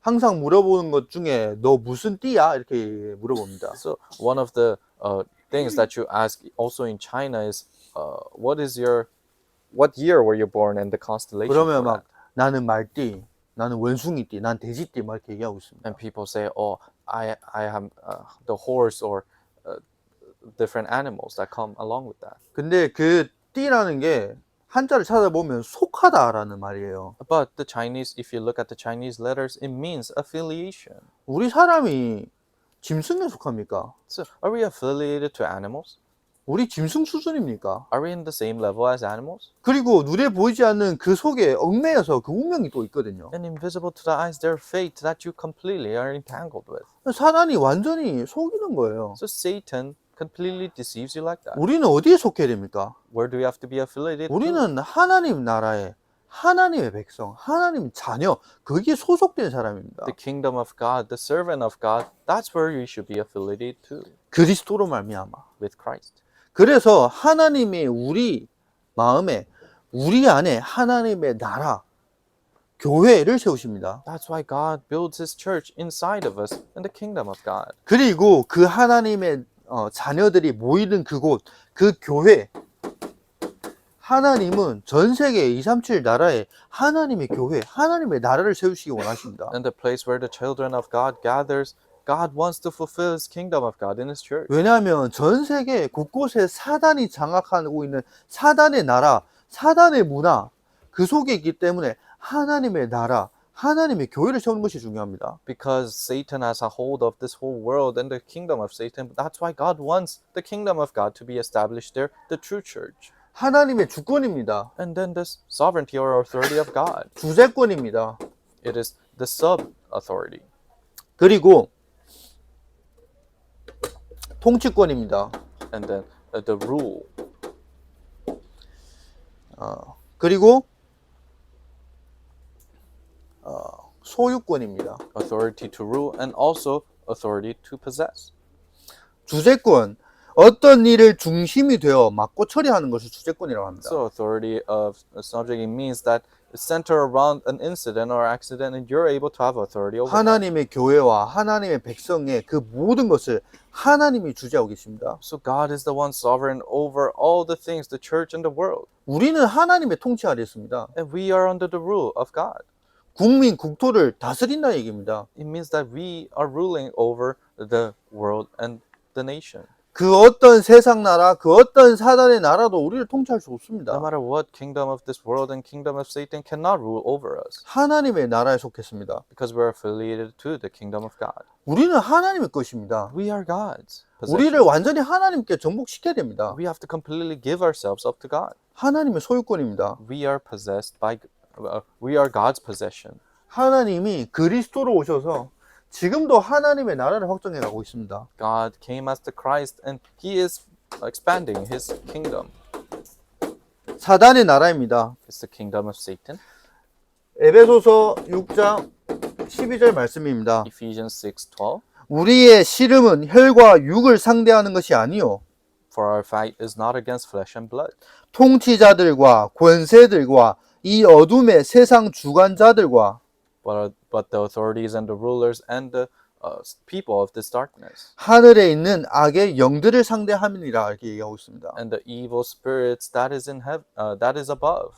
항상 물어보는 것 중에 너 무슨 띠야? 이렇게 물어봅니다. So one of the things that you ask also in China is, what year were you born and the constellation? 그러면 for 막 that? 나는 말띠, 나는 원숭이띠, 난 돼지띠 막 이렇게 얘기하고 있습니다. And people say, oh, I have the horse or different animals that come along with that. 근데 그 띠라는 게 한자를 찾아보면 속하다라는 말이에요. But the Chinese, if you look at the Chinese letters, it means affiliation. 우리 사람이 짐승에 속합니까? So are we affiliated to animals? 우리 짐승 수준입니까? Are we in the same level as animals? 그리고 눈에 보이지 않는 그 속에 얽매여서 그 운명이 또 있거든요. And invisible to the eyes, their fate that you completely are entangled with. 사단이 완전히 속이는 거예요. So Satan completely deceives you like that. 우리는 어디에 속해야 됩니까? Where do we have to be affiliated to? 우리는 하나님 나라에 하나님의 백성, 하나님 자녀, 거기에 소속된 사람입니다. The kingdom of God, the servant of God, that's where you should be affiliated to, 그리스도로 말미암아. with Christ. 그래서 하나님이 우리 마음에, 우리 안에 하나님의 나라, 교회를 세우십니다. That's why God builds His church inside of us in the kingdom of God. 그리고 그 하나님의 자녀들이 모이는 그곳, 그 교회, 하나님은 전 세계 237 나라에 하나님의 교회, 하나님의 나라를 세우시기 원하십니다. And the place where the children of God gathers, God wants to fulfill His kingdom of God in His church. 왜냐하면 전 세계 곳곳에 사단이 장악하고 있는 사단의 나라, 사단의 문화, 그 속에 있기 때문에 하나님의 나라, 하나님의 교회를 세우는 것이 중요합니다. Because Satan has a hold of this whole world and the kingdom of Satan. That's why God wants the kingdom of God to be established there, the true church. 하나님의 주권입니다. And then this sovereignty or authority of God. 주재권입니다. It is the sub-authority. 그리고 통치권입니다. And then the rule. 그리고 소유권입니다. Authority to rule and also authority to possess. 주재권, 어떤 일을 중심이 되어 맡고 처리하는 것을 주재권이라고 합니다. So authority of subjecting means that center around an incident or accident and you're able to have authority over it. 하나님의 교회와 하나님의 백성의 그 모든 것을 하나님이 주재하고 계십니다. So God is the one sovereign over all the things, the church and the world. 우리는 하나님의 통치 아래 있습니다. And we are under the rule of God. 국민, 국토를 다스린다는 얘기입니다. It means that we are ruling over the world and the nation. 그 어떤 세상 나라, 그 어떤 사단의 나라도 우리를 통치할 수 No 없습니다. matter what kingdom of this world and kingdom of Satan cannot rule over us 하나님의 나라에 속했습니다. because we're affiliated to the kingdom of God. 우리는 하나님의 것입니다. We are God's 우리를 possession. 완전히 하나님께 정복시켜야 됩니다. We have to completely give ourselves up to God. 하나님의 소유권입니다. We are possessed by, we are God's possession. 하나님이 그리스도로 오셔서 지금도 하나님의 나라를 확장해 가고 있습니다. God came as the Christ and He is expanding His kingdom. 사단의 나라입니다. It's the kingdom of Satan. 에베소서 6장 12절 말씀입니다. Ephesians 6:12. 우리의 씨름은 혈과 육을 상대하는 것이 아니요 For our fight is not against flesh and blood, 통치자들과 권세들과 이 어둠의 세상 주관자들과 but the authorities and the rulers and the people of this darkness 하늘에 있는 악의 영들을 상대함이니라 이렇게 얘기하고 있습니다. and the evil spirits that is in heaven, that is above.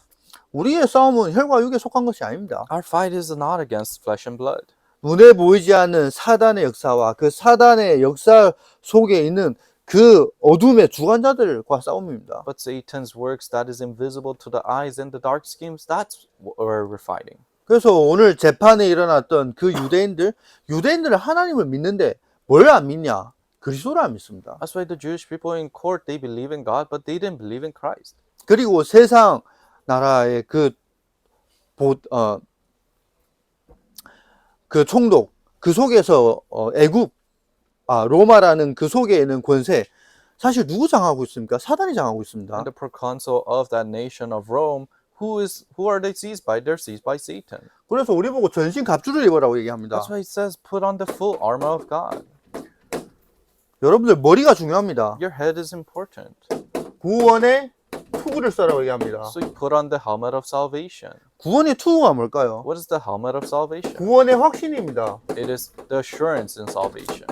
우리의 싸움은 혈과 육에 속한 것이 아닙니다. Our fight is not against flesh and blood. 눈에 보이지 않는 사단의 역사와 그 사단의 역사 속에 있는 그 어둠의 주관자들과 싸움입니다. But Satan's works that is invisible to the eyes and the dark schemes, that's where we're fighting. 그래서 오늘 재판에 일어났던 그 유대인들은 하나님을 믿는데 뭘 안 믿냐? 그리스도를 안 믿습니다. That's why the Jewish people in court, they believe in God, but they didn't believe in Christ. 그리고 세상 나라의 그 총독, 그 속에서 로마라는 그 속에 있는 권세, 사실 누구 장하고 있습니까? 사단이 장하고 있습니다. And the proconsul of that nation of Rome, who are they seized by? They're seized by Satan. 그래서 우리 보고 전신 갑주를 입으라고 얘기합니다. That's why it says, put on the full armor of God. 여러분들 머리가 중요합니다. Your head is important. 구원의 투구를 써라고 얘기합니다. So you put on the helmet of salvation. 구원의 투구가 뭘까요? What is the helmet of salvation? 구원의 확신입니다. It is the assurance in salvation.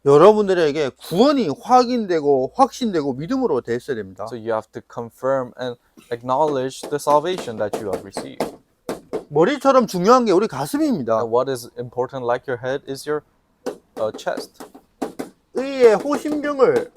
여러분들에게 구원이 확인되고 확신되고 믿음으로 됐어야 됩니다. So you have to confirm and acknowledge the salvation that you have received. 머리처럼 중요한 게 우리 가슴입니다. And what is important like your head is your chest. 의의 호심병을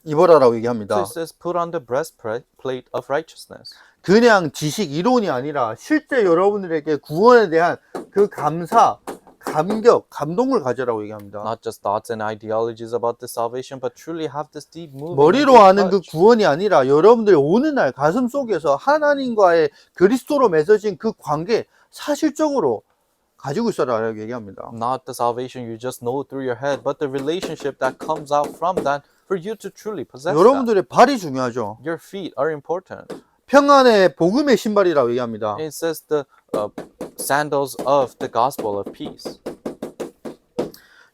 입어라라고 So 얘기합니다. it says, put on the breastplate of righteousness. 그냥 지식, 이론이 아니라 실제 여러분들에게 구원에 대한 그 감사, 감격, 감동을 가져라고 얘기합니다. Not just thoughts and ideologies about the salvation, but truly have this deep moving. 머리로 아는 그 구원이 아니라 여러분들 오느 날 가슴 속에서 하나님과의 그리스도로 맺어진 그 관계 사실적으로 가지고 있어라라고 얘기합니다. Not the salvation you just know through your head, but the relationship that comes out from that for you to truly possess that. 여러분들의 발이 중요하죠. Your feet are important. 평안의 복음의 신발이라고 얘기합니다. It says the sandals of the gospel of peace.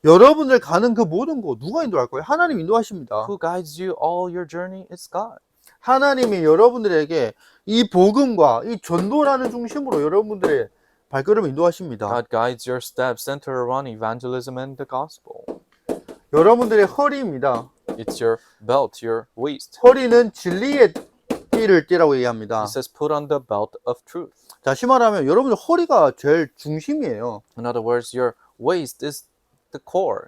여러분들 가는 그 모든 곳 누가 인도할 거예요? 하나님 인도하십니다. Who guides you all your journey is God. 하나님이 여러분들에게 이 복음과 이 전도라는 중심으로 여러분들의 발걸음을 인도하십니다. God guides your steps center around evangelism and the gospel. 여러분들의 허리입니다. It's your belt, your waist. 허리는 진리의 띠를 띠라고 얘기합니다. He says, put on the belt of truth. 다시 말하면 여러분들 허리가 제일 중심이에요. In other words, your waist is the core.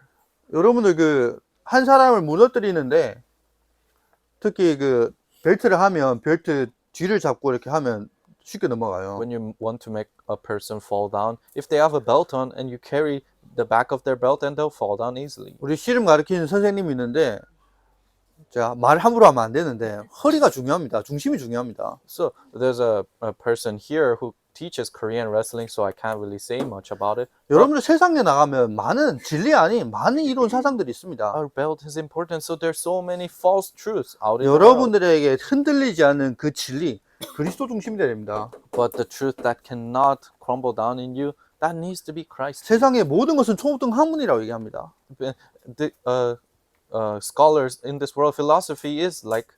여러분들 그 한 사람을 무너뜨리는데 특히 그 벨트를 하면 벨트 뒤를 잡고 이렇게 하면 쉽게 넘어가요. When you want to make a person fall down, if they have a belt on and you carry the back of their belt, then they'll fall down easily. 우리 씨름 가르치는 선생님이 있는데 자, 말 함부로 하면 안 되는데 허리가 중요합니다. 중심이 중요합니다. So there's a person here who teaches Korean wrestling, so I can't really say much about it. 여러분들 세상에 나가면 많은 진리 아닌 많은 이론 사상들이 있습니다. Our belt is important, so there's so many false truths out in the world. 여러분들에게 흔들리지 않는 그 진리 그리스도 중심이 되어야 됩니다. But the truth that cannot crumble down in you, that needs to be Christ. 세상의 모든 것은 초등 학문이라고 얘기합니다. The scholars in this world, philosophy is like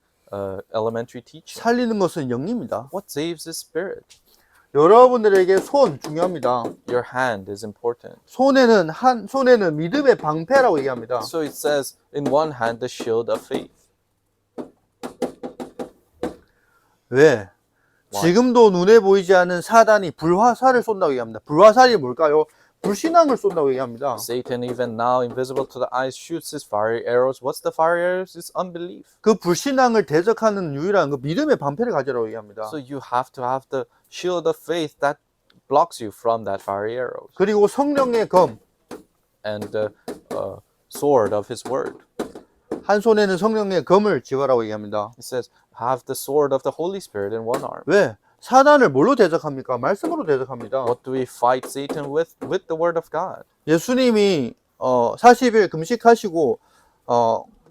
elementary teaching. 살리는 것은 영입니다. What saves is spirit. 여러분들에게 손 중요합니다. Your hand is important. 손에는 믿음의 방패라고 얘기합니다. So it says, in one hand, the shield of faith. 왜? 지금도 눈에 보이지 않는 사단이 불화살을 쏜다고 얘기합니다. 불화살이 뭘까요? 불신앙을 쏜다고 얘기합니다. Satan, even now invisible to the eyes, shoots his fiery arrows. What's the fiery arrows? It's unbelief. 그 불신앙을 대적하는 유일한 그 믿음의 방패를 가지라고 얘기합니다. So you have to have the shield of faith that blocks you from that fiery arrows. 그리고 성령의 검, And the sword of his word. 한 손에는 성령의 검을 쥐어라고 얘기합니다. It says, have the sword of the Holy Spirit in one arm. 왜? 사단을 뭘로 대적합니까? 말씀으로 대적합니다. What do we fight Satan with? With the word of God. 예수님이 40일 금식하시고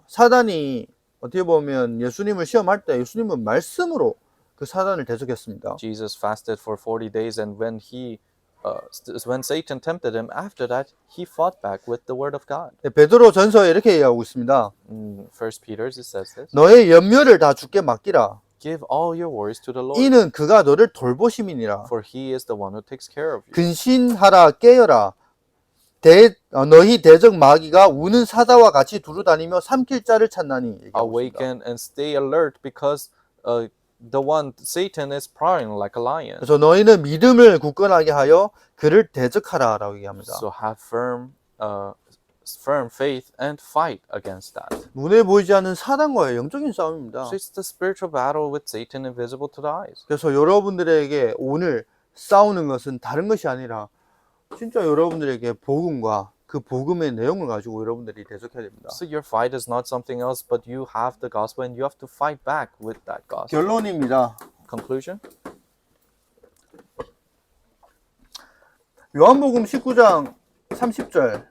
사단이 어떻게 보면 예수님을 시험할 때 예수님은 말씀으로 그 사단을 대적했습니다. Jesus fasted for 40 days, and when Satan tempted him, after that, he fought back with the word of God. 베드로 전서에 이렇게 얘기하고 있습니다. In 1 Peter, it says this. 너의 염려를 다 주께 맡기라. Give all your worries to the Lord, 이는 그가 너를 돌보심이니라. for he is the one who takes care of you. 근신하라 깨어라. 너희 대적 마귀가 우는 사자와 같이 두루다니며 삼킬 자를 찾나니. 얘기하고 있습니다. Awaken and stay alert, because the one, Satan, is prowling like a lion. 그래서 너희는 믿음을 굳건하게 하여 그를 대적하라 라고 얘기합니다. So have firm faith and fight against that. 눈에 보이지 않는 사단과의 영적인 싸움입니다. So it's the spiritual battle with Satan invisible to the eyes. 그래서 여러분들에게 오늘 싸우는 것은 다른 것이 아니라 진짜 여러분들에게 복음과 그 복음의 내용을 가지고 여러분들이 대적해야 됩니다. So your fight is not something else, but you have the gospel and you have to fight back with that gospel. 결론입니다. Conclusion? 요한복음 19장 30절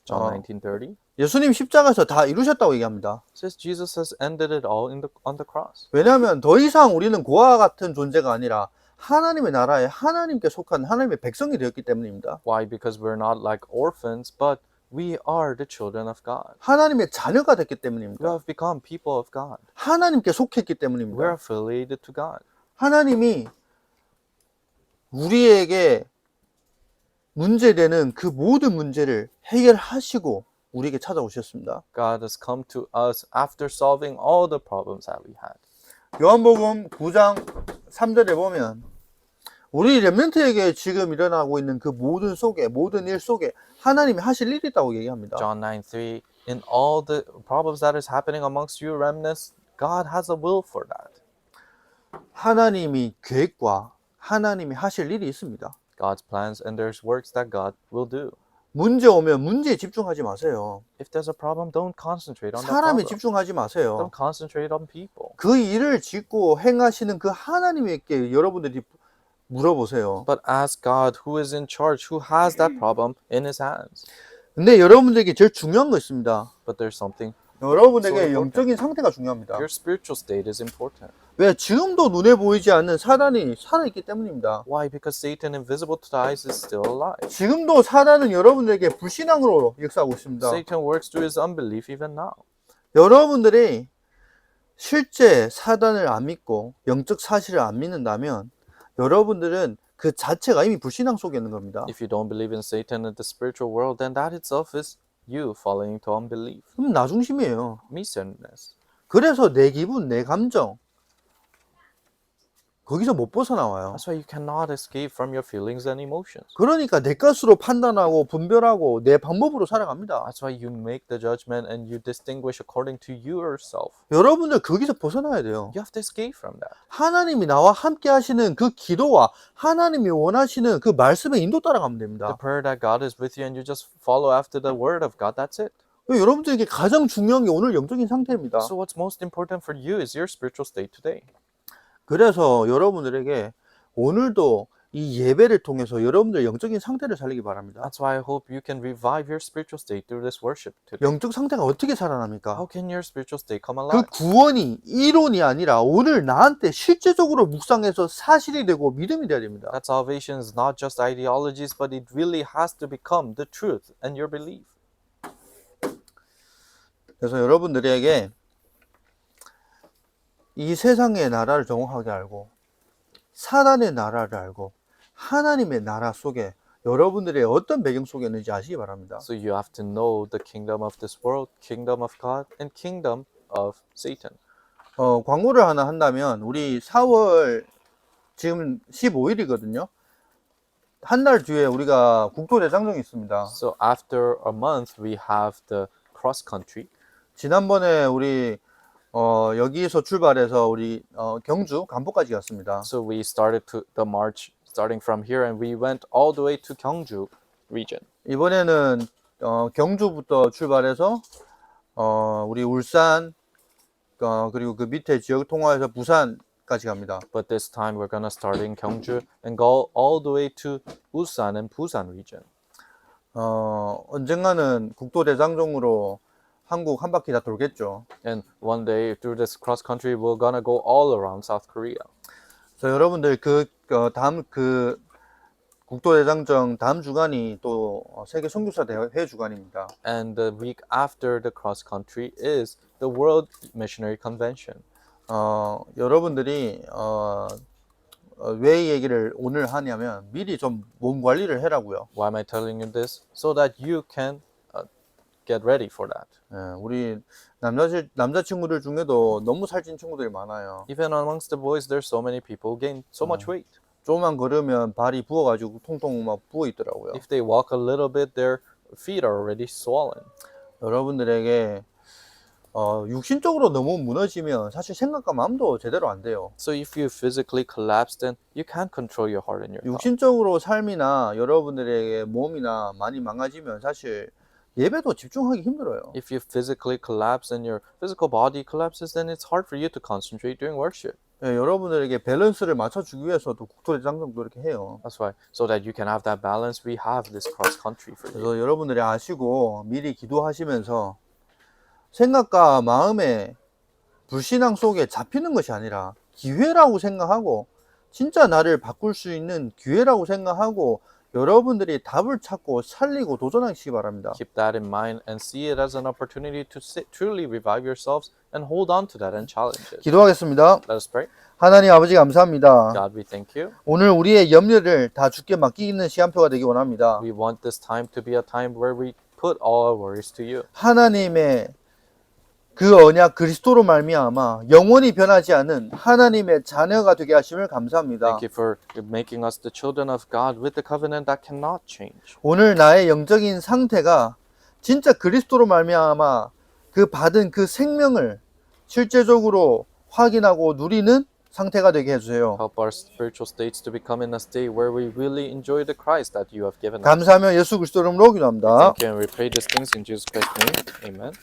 John 19:30 예수님 십자가에서 다 이루셨다고 얘기합니다. says Jesus has ended it all on the cross. 왜냐하면 더 이상 우리는 그와 같은 존재가 아니라 하나님의 나라에 하나님께 속한 하나님의 백성이 되었기 때문입니다. Why? Because we're not like orphans, but we are the children of God. 하나님의 자녀가 됐기 We 때문입니다. have become people of God. 하나님께 속했기 We're 때문입니다. affiliated to God. 하나님이 우리에게 문제되는 그 모든 문제를 해결하시고 우리에게 찾아오셨습니다. God has come to us after solving all the problems that we had. 요한복음 9장 3절에 보면 우리 렘넌트에게 지금 일어나고 있는 그 모든 속에 모든 일 속에 하나님이 하실 일이 있다고 얘기합니다. John 9:3 in all the problems that is happening amongst you remnants, God has a will for that. 하나님이 계획과 하나님이 하실 일이 있습니다. God's plans, and there's works that God will do. 문제 오면 문제에 집중하지 마세요. If there's a problem, don't concentrate on the 사람에 problem. 집중하지 마세요. Don't concentrate on people. 그 일을 짓고 행하시는 그 하나님께 여러분들이 물어보세요. But ask God who is in charge, who has that problem in his hands. 근데 여러분들에게 제일 중요한 거 있습니다. But there's something, 여러분에게 영적인 상태가 중요합니다. your spiritual state is important. 왜? 지금도 눈에 보이지 않는 사단이 살아있기 때문입니다. Why? Because Satan, invisible to the eyes, is still alive. 지금도 사단은 여러분들에게 불신앙으로 역사하고 있습니다. Satan works through his unbelief even now. 여러분들이 실제 사단을 안 믿고 영적 사실을 안 믿는다면 여러분들은 그 자체가 이미 불신앙 속에 있는 겁니다. If you don't believe in Satan and the spiritual world, then that itself is you falling into unbelief, 그럼 나 중심이에요. me-centeredness. 그래서 내 기분, 내 감정 거기서 못 벗어나와요. That's why you cannot escape from your feelings and emotions. 그러니까 내 것으로 판단하고 분별하고 내 방법으로 살아갑니다. That's why you make the judgment and you distinguish according to yourself. 여러분들 거기서 벗어나야 돼요. You have to escape from that. 하나님이 나와 함께 하시는 그 기도와 하나님이 원하시는 그 말씀의 인도 따라가면 The 됩니다. prayer that God is with you and you just follow after the word of God, that's it. 여러분들에게 가장 중요한 게 오늘 영적인 상태입니다. So what's most important for you is your spiritual state today. 그래서 여러분들에게 오늘도 이 예배를 통해서 여러분들 영적인 상태를 살리기 바랍니다. That's why I hope you can revive your spiritual state through this worship today. 영적 상태가 어떻게 살아납니까? How can your spiritual state come 그 alive? 구원이 이론이 아니라 오늘 나한테 실제적으로 묵상해서 사실이 되고 믿음이 돼야 됩니다. That salvation is not just ideologies, but it really has to become the truth and your belief. 그래서 여러분들에게 이 세상의 나라를 정확하게 알고 사단의 나라를 알고 하나님의 나라 속에 여러분들의 어떤 배경 속에 있는지 아시기 바랍니다. So you have to know the kingdom of this world, kingdom of God, and kingdom of Satan. 광고를 하나 한다면 우리 4월 지금 15일이거든요. 한 달 뒤에 우리가 국토대장정이 있습니다. So after a month, we have the cross country. 지난번에 우리 여기에서 출발해서 우리 경주 간포까지 갔습니다. So we started the march starting from here, and we went all the way to Gyeongju region. 이번에는 경주부터 출발해서 우리 울산 그리고 그 밑에 지역 통화해서 부산까지 갑니다. But this time we're gonna start in Gyeongju and go all the way to Ulsan and Busan region. 언젠가는 국토대장정으로 한국 한 바퀴 다 돌겠죠. And one day through this cross country, we're gonna go all around South Korea. 그래서 여러분들 다음 국토대장정 다음 주간이 또 세계 선교사 대회 주간입니다. And the week after the cross country is the World Missionary Convention. 여러분들이 왜 이 얘기를 오늘 하냐면 미리 좀 몸 관리를 해라고요. Why am I telling you this? So that you can get ready for that. 우리 남자친구들 중에도 너무 살찐 친구들이 많아요. Even amongst the boys, there's so many people who gain so much weight. 조금만 걸으면 발이 부어가지고 통통 막 부어 있더라고요. If they walk a little bit, their feet are already swollen. 여러분들에게 육신적으로 너무 무너지면 사실 생각과 마음도 제대로 안 돼요. So if you physically collapse, then you can't control your heart and your thoughts. 육신적으로 삶이나 여러분들에게 몸이나 많이 망가지면 사실 예배도 집중하기 힘들어요. If you physically collapse and your physical body collapses, then it's hard for you to concentrate during worship. 여러분들에게 밸런스를 맞춰주기 위해서도 국토대장정도 이렇게 해요. That's why, so that you can have that balance, we have this cross country for you. 그래서 여러분들이 아시고 미리 기도하시면서 생각과 마음의 불신앙 속에 잡히는 것이 아니라 기회라고 생각하고 진짜 나를 바꿀 수 있는 기회라고 생각하고 여러분들이 답을 찾고 살리고 도전하시기 바랍니다. Keep that in mind and see it as an opportunity to truly revive yourselves and hold on to that and challenge it. 기도하겠습니다. Let us pray. 하나님 아버지 감사합니다. God, we thank you. 오늘 우리의 염려를 다 주께 맡기는 시간표가 되기 원합니다. We want this time to be a time where we put all our worries to you. 하나님의 그 언약 그리스도로 말미암아 영원히 변하지 않은 하나님의 자녀가 되게 하심을 감사합니다. Thank you for making us the children of God with the covenant that cannot change. 오늘 나의 영적인 상태가 진짜 그리스도로 말미암아 그 받은 그 생명을 실제적으로 확인하고 누리는 상태가 되게 해주세요. Help our spiritual states to become in a state where we really enjoy the Christ that you have given us. 감사하며 예수 그리스도 이름으로 기도합니다. Thank you, and we pray these things in Jesus Christ's name. Amen.